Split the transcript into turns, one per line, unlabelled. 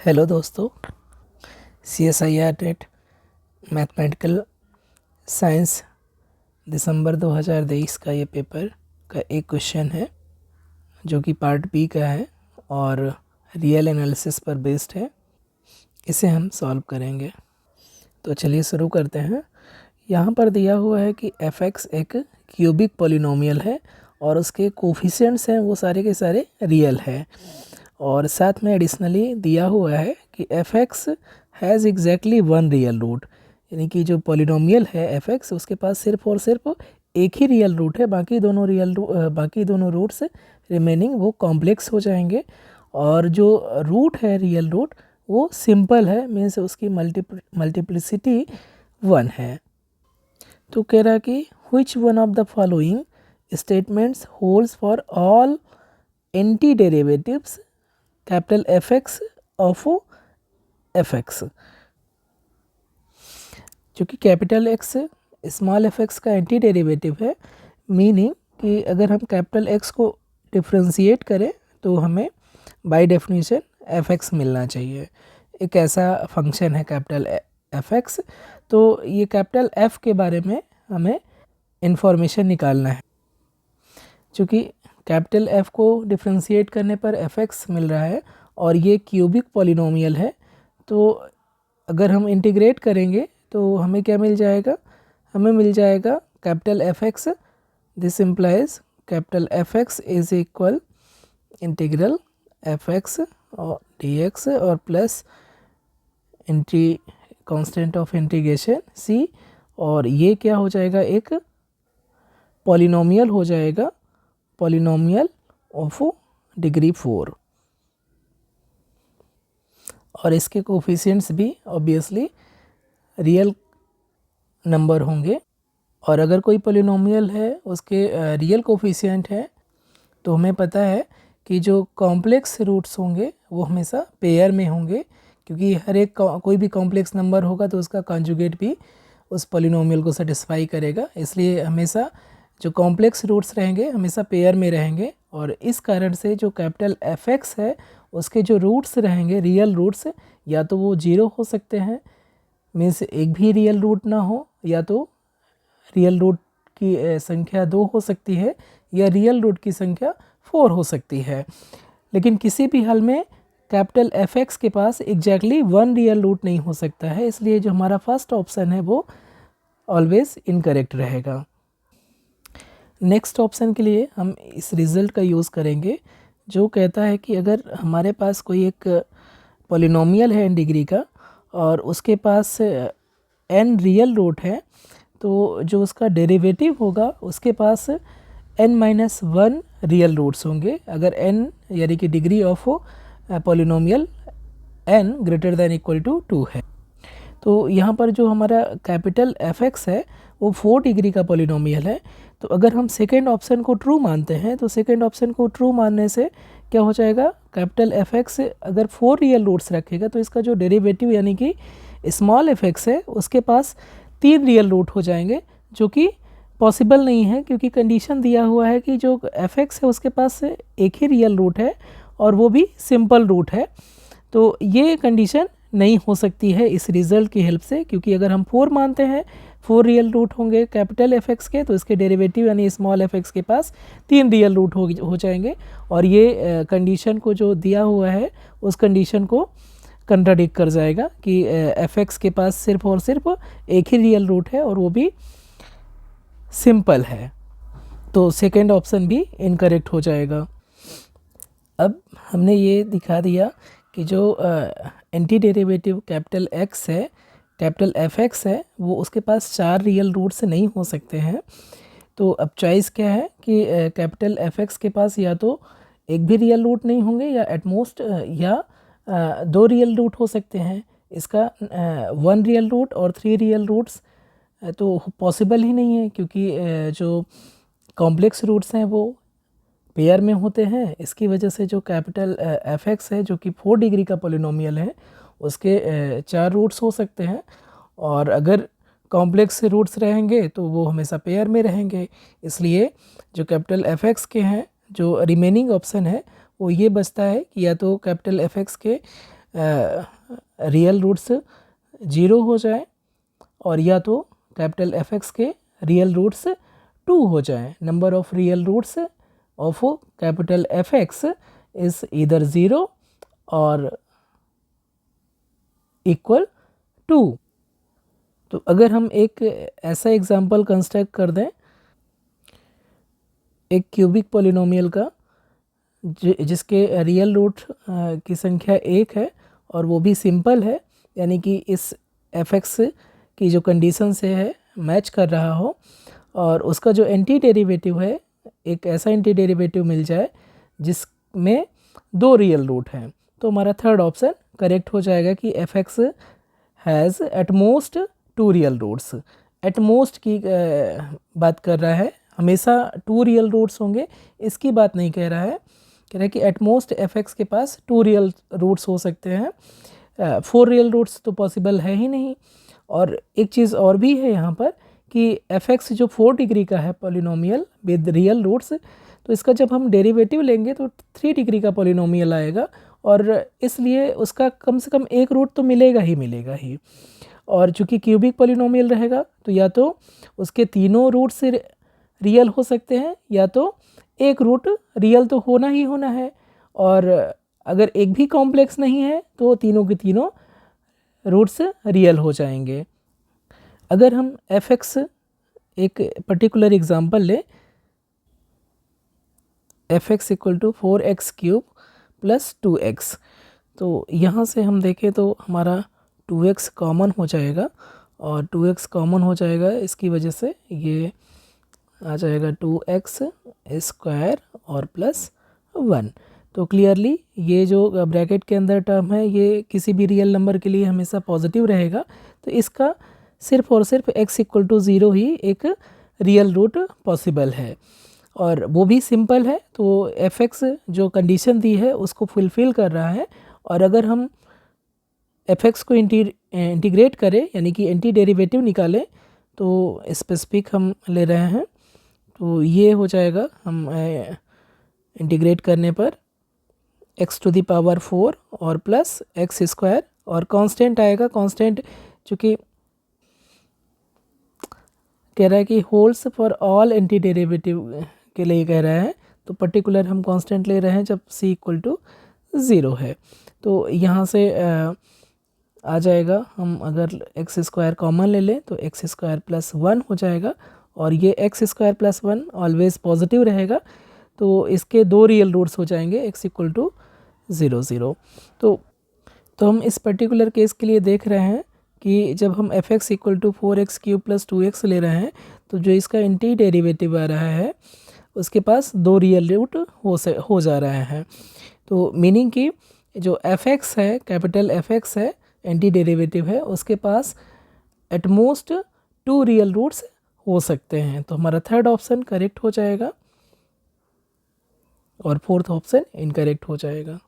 Hello दोस्तों, CSIR TET mathematical science दिसंबर 2023 का ये पेपर का एक क्वेश्चन है जो कि पार्ट बी का है और रियल एनालिसिस पर बेस्ड है। इसे हम सॉल्व करेंगे। तो चलिए शुरू करते हैं। यहाँ पर दिया हुआ है कि fx एक क्यूबिक पॉलिनोमियल है और उसके कोफिशिएंट्स हैं वो सारे के सारे रियल है, और साथ में एडिशनली दिया हुआ है कि fx has exactly one real root, यानी कि जो पॉलिनोमियल है fx उसके पास सिर्फ और सिर्फ एक ही रियल रूट है, बाकी दोनों रूट्स रिमेनिंग वो कॉम्प्लेक्स हो जाएंगे। और जो रूट है रियल रूट वो सिंपल है, मीन्स उसकी मल्टीप्लिसिटी 1 है। तो कह रहा है कि which one of the following statements holds for all anti derivatives capital fx of fx। क्योंकि कैपिटल x स्मॉल fx का एंटी डेरिवेटिव है, मीनिंग कि अगर हम कैपिटल x को डिफ्रेंशिएट करें तो हमें बाय डेफिनेशन fx मिलना चाहिए। एक ऐसा फंक्शन है कैपिटल fx। तो ये कैपिटल f के बारे में हमें इंफॉर्मेशन निकालना है। चूँकि कैपिटल f को डिफ्रेंशिएट करने पर fx मिल रहा है और ये क्यूबिक पॉलिनोमियल है, तो अगर हम इंटीग्रेट करेंगे तो हमें क्या मिल जाएगा? हमें मिल जाएगा capital fx। This implies capital fx is equal integral fx और dx और plus constant of integration c, और ये क्या हो जाएगा? एक पॉलिनोमियल हो जाएगा, पॉलिनोमियल ऑफ डिग्री 4, और इसके कोफिशिएंट्स भी ऑब्वियसली रियल नंबर होंगे। और अगर कोई पॉलिनोमियल है उसके रियल कोफिशिएंट है तो हमें पता है कि जो कॉम्प्लेक्स रूट्स होंगे वो हमेशा पेयर में होंगे, क्योंकि हर एक कोई भी कॉम्प्लेक्स नंबर होगा तो उसका कॉन्जुगेट भी उस पॉलिनोमियल को सेटिस्फाई करेगा। इसलिए हमेशा जो कॉम्प्लेक्स रूट्स रहेंगे हमेशा पेयर में रहेंगे, और इस कारण से जो कैपिटल fx है उसके जो रूट्स रहेंगे रियल रूट्स, या तो वो 0 हो सकते हैं, मीन्स एक भी रियल रूट ना हो, या तो रियल रूट की संख्या 2 हो सकती है, या रियल रूट की संख्या 4 हो सकती है। लेकिन किसी भी हाल में कैपिटल fx के पास एग्जैक्टली 1 रियल रूट नहीं हो सकता है, इसलिए जो हमारा फर्स्ट ऑप्शन है वो ऑलवेज इनकरेक्ट रहेगा। नेक्स्ट ऑप्शन के लिए हम इस रिज़ल्ट का यूज़ करेंगे जो कहता है कि अगर हमारे पास कोई एक पॉलिनोमियल है n डिग्री का और उसके पास n रियल रूट है, तो जो उसका डेरिवेटिव होगा उसके पास n-1 रियल रूट्स होंगे अगर n यानी कि degree of polynomial n greater than equal to 2 है। तो यहाँ पर जो हमारा कैपिटल fx है वो 4 डिग्री का पॉलिनोमियल है। तो अगर हम सेकेंड ऑप्शन को ट्रू मानते हैं तो सेकेंड ऑप्शन को ट्रू मानने से क्या हो जाएगा? कैपिटल fx अगर 4 रियल रूट्स रखेगा तो इसका जो डेरिवेटिव यानी कि स्मॉल fx है उसके पास 3 रियल रूट हो जाएंगे, जो कि पॉसिबल नहीं है, क्योंकि कंडीशन दिया हुआ है कि जो fx है उसके पास एक ही रियल रूट है और वो भी सिंपल रूट है। तो ये कंडीशन नहीं हो सकती है इस रिज़ल्ट की हेल्प से, क्योंकि अगर हम 4 मानते हैं 4 रियल रूट होंगे कैपिटल fx के, तो इसके डेरिवेटिव यानी स्मॉल fx के पास 3 रियल रूट हो जाएंगे, और ये कंडीशन को जो दिया हुआ है उस कंडीशन को कंट्राडिक्ट कर जाएगा कि fx के पास सिर्फ और सिर्फ एक ही रियल रूट है और वो भी सिंपल है। तो सेकेंड ऑप्शन भी इनकरेक्ट हो जाएगा। अब हमने ये दिखा दिया कि जो एंटी डेरिवेटिव कैपिटल x है, कैपिटल fx है, वो उसके पास 4 रियल रूट्स नहीं हो सकते हैं। तो अब चॉइस क्या है कि कैपिटल fx के पास या तो एक भी रियल रूट नहीं होंगे या एटमोस्ट या 2 रियल रूट हो सकते हैं। इसका 1 रियल रूट और 3 रियल रूट्स तो पॉसिबल ही नहीं है, क्योंकि जो कॉम्प्लेक्स रूट्स हैं वो पेयर में होते हैं। इसकी वजह से जो कैपिटल fx है जो कि 4 डिग्री का पॉलिनोमियल है उसके 4 रूट्स हो सकते हैं, और अगर कॉम्प्लेक्स रूट्स रहेंगे तो वो हमेशा पेयर में रहेंगे। इसलिए जो कैपिटल fx के हैं जो रिमेनिंग ऑप्शन है वो ये बचता है कि या तो कैपिटल fx के रियल रूट्स 0 हो जाए और या तो कैपिटल fx के रियल रूट्स 2 हो जाए। Number of real roots of capital fx is either 0 और इक्वल 2। तो अगर हम एक ऐसा एग्जाम्पल कंस्ट्रक्ट कर दें एक क्यूबिक पॉलिनोमियल का जिसके रियल रूट की संख्या 1 है और वो भी सिंपल है, यानी कि इस fx की जो कंडीशन से है मैच कर रहा हो, और उसका जो एंटी डेरिवेटिव है एक ऐसा एंटी डेरिवेटिव मिल जाए जिसमें 2 रियल रूट हैं, तो हमारा थर्ड ऑप्शन करेक्ट हो जाएगा कि fx has at most 2 real roots. At most की बात कर रहा है, हमेशा 2 रियल रूट्स होंगे इसकी बात नहीं कह रहा है। कह रहा है कि एट मोस्ट fx के पास 2 रियल रूट्स हो सकते हैं, 4 रियल रूट्स तो पॉसिबल है ही नहीं। और एक चीज़ और भी है यहाँ पर कि fx जो 4 डिग्री का है पॉलिनोमियल विद रियल रूट्स, तो इसका जब हम डेरिवेटिव लेंगे तो 3 डिग्री का पॉलिनोमियल आएगा और इसलिए उसका कम से कम एक रूट तो मिलेगा ही। और चूँकि क्यूबिक पॉलिनोमियल रहेगा तो या तो उसके तीनों रूट से रियल हो सकते हैं या तो एक रूट रियल तो होना ही होना है, और अगर एक भी कॉम्प्लेक्स नहीं है तो तीनों के तीनों रूट्स रियल हो जाएंगे। अगर हम fx एक पर्टिकुलर एग्जांपल ले, fx equal to 4x cube plus 2x, तो यहाँ से हम देखें तो हमारा 2x कॉमन हो जाएगा और 2x कॉमन हो जाएगा, इसकी वजह से ये आ जाएगा 2x स्क्वायर और प्लस 1। तो क्लियरली ये जो ब्रैकेट के अंदर टर्म है ये किसी भी रियल नंबर के लिए हमेशा पॉजिटिव रहेगा, तो इसका सिर्फ और सिर्फ x इक्वल टू 0 ही एक रियल रूट पॉसिबल है और वो भी सिंपल है। तो fx जो कंडीशन दी है उसको फुलफ़िल कर रहा है, और अगर हम fx को इंटीग्रेट करें यानी कि एंटी डेरिवेटिव निकालें तो स्पेसिफिक हम ले रहे हैं, तो ये हो जाएगा हम इंटीग्रेट करने पर x टू द पावर 4 और प्लस x स्क्वायर, और कांस्टेंट आएगा। कांस्टेंट चूँकि कह रहा है कि holds for all anti derivative के लिए कह रहा है, तो पर्टिकुलर हम कांस्टेंट ले रहे हैं जब c इक्वल टू 0 है। तो यहाँ से आ जाएगा, हम अगर एक्स स्क्वायर कॉमन ले लें तो एक्स स्क्वायर प्लस 1 हो जाएगा, और ये x square plus 1 always positive रहेगा, तो इसके 2 रियल रूट्स हो जाएंगे x इक्वल टू 0 0। तो हम इस पर्टिकुलर केस के लिए देख रहे हैं कि जब हम fx equal to 4x cube plus 2x ले रहे हैं तो जो इसका एंटी डेरिवेटिव आ रहा है उसके पास 2 रियल रूट हो जा रहे हैं। तो मीनिंग कि जो fx है, कैपिटल fx है, एंटी डेरिवेटिव है, उसके पास एट मोस्ट 2 रियल रूट्स हो सकते हैं। तो हमारा थर्ड ऑप्शन करेक्ट हो जाएगा और फोर्थ ऑप्शन इनकरेक्ट हो जाएगा।